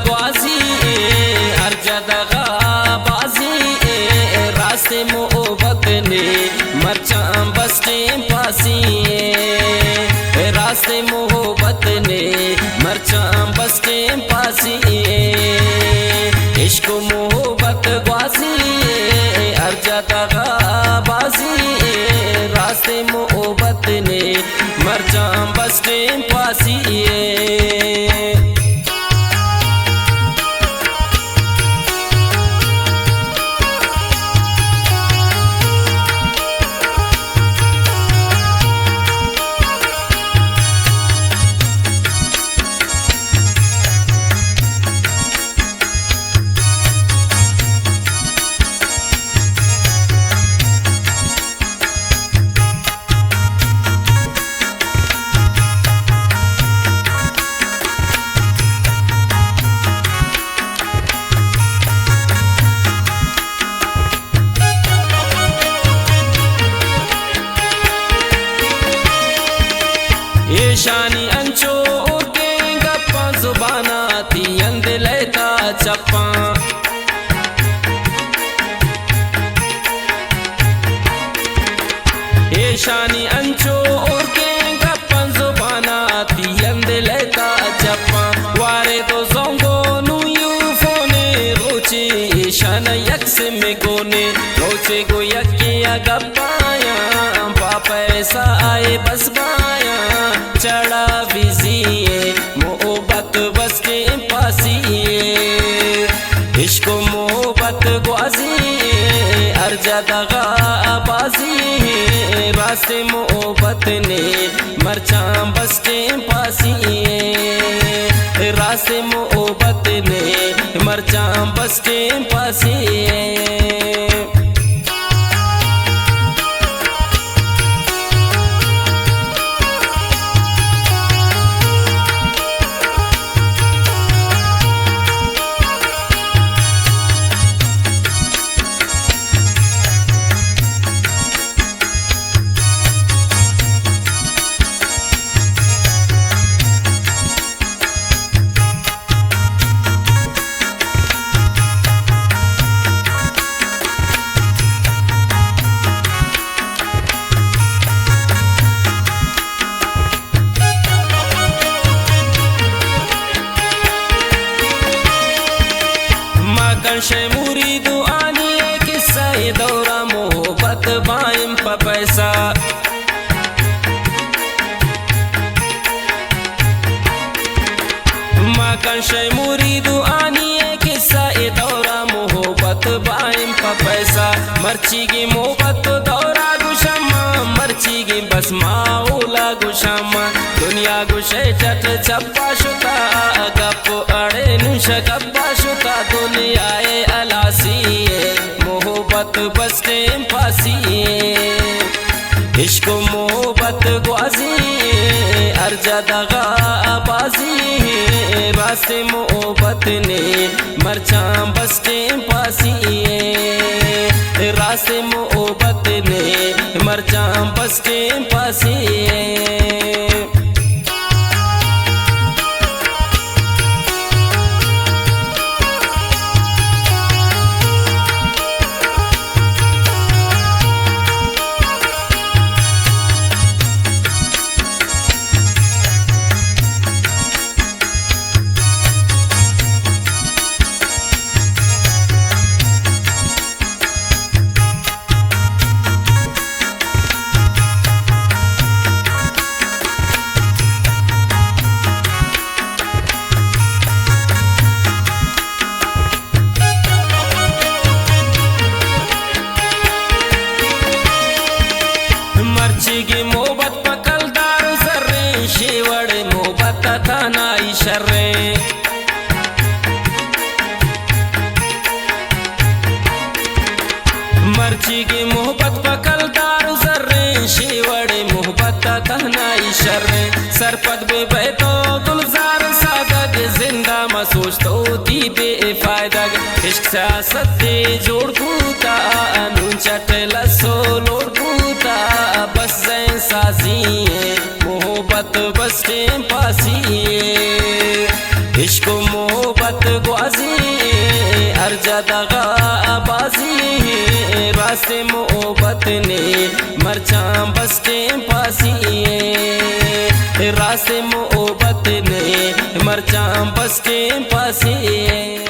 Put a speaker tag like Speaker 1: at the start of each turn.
Speaker 1: ग्वाजी हर जगह बाजी रास्ते मोहब्बत ने मरचा बस टेम पासी रास्ते मोहब्बत ने मरचा बस टेम पासी इश्क मोहब्बत ग्वाजी हर जगह बाजी रास्ते मोहब्बत ने मरचा बस टेम पासी शानी अंचो के गप्पा जुबाना तियंद लेता चप्पा शानी अंचो के गप्पा जुबाना तियंद लेता चप्पा वारे तो जोंगो नुयू फोने रोचे शान यक्स में गोने रोचे गो यकिया गप्पाया पैसा आए बस बाया चढ़ा बिजी मोहब्बत बस के पासी इश्क मोहब्बत ग्वाजी हर जगह बाजी रास्ते मोहब्बत ने मरचा बस के पासी रास्ते मोहब्बत ने मरचा बस के पासी शे मुरीदु आनी किस्सा दौरा मोहब्बत बाइम प पैसा माकन शे मुरीदु आनी किस्सा दौरा मोहब्बत बाइम प पैसा मर्ची की मोहब्बत दौरा गुशमा मर्ची की बस माऊला गुशमा दुनिया गुशे चट चप्पा शुता गप अड़े नुश गप्पा शुता दुनिया मोहब्बत बस टेम पासी इश्क मोहब्बत ग्वाजी हर जगह बाजी रास्ते मोहब्बत ने मरचा बस टेम पासी रास्ते मोहब्बत ने मरचा बस टेम पासी की मोहब्बत पकलदार सर्रे शेवड़ मोहब्बत थानाई शर्रे मर्ची की मोहब्बत पकलदार सर्रे शेवड़ मोहब्बत थानाई शर्रे सरपत बे बैठो गुलजार सादग जिंदा म सोचतो दी बेफायदा इश्क सियासत जोड़ कूता अनु चटल सोलोड़ कूता बस साजी मोहब्बत बस टेम पासी इश्क मोहब्बत ग्वाजी अर्जा दगा आबाजी रास्ते मोहब्बत ने मरचा बस के पासी रास्ते मोहब्बत ने मरचा बस के पासी।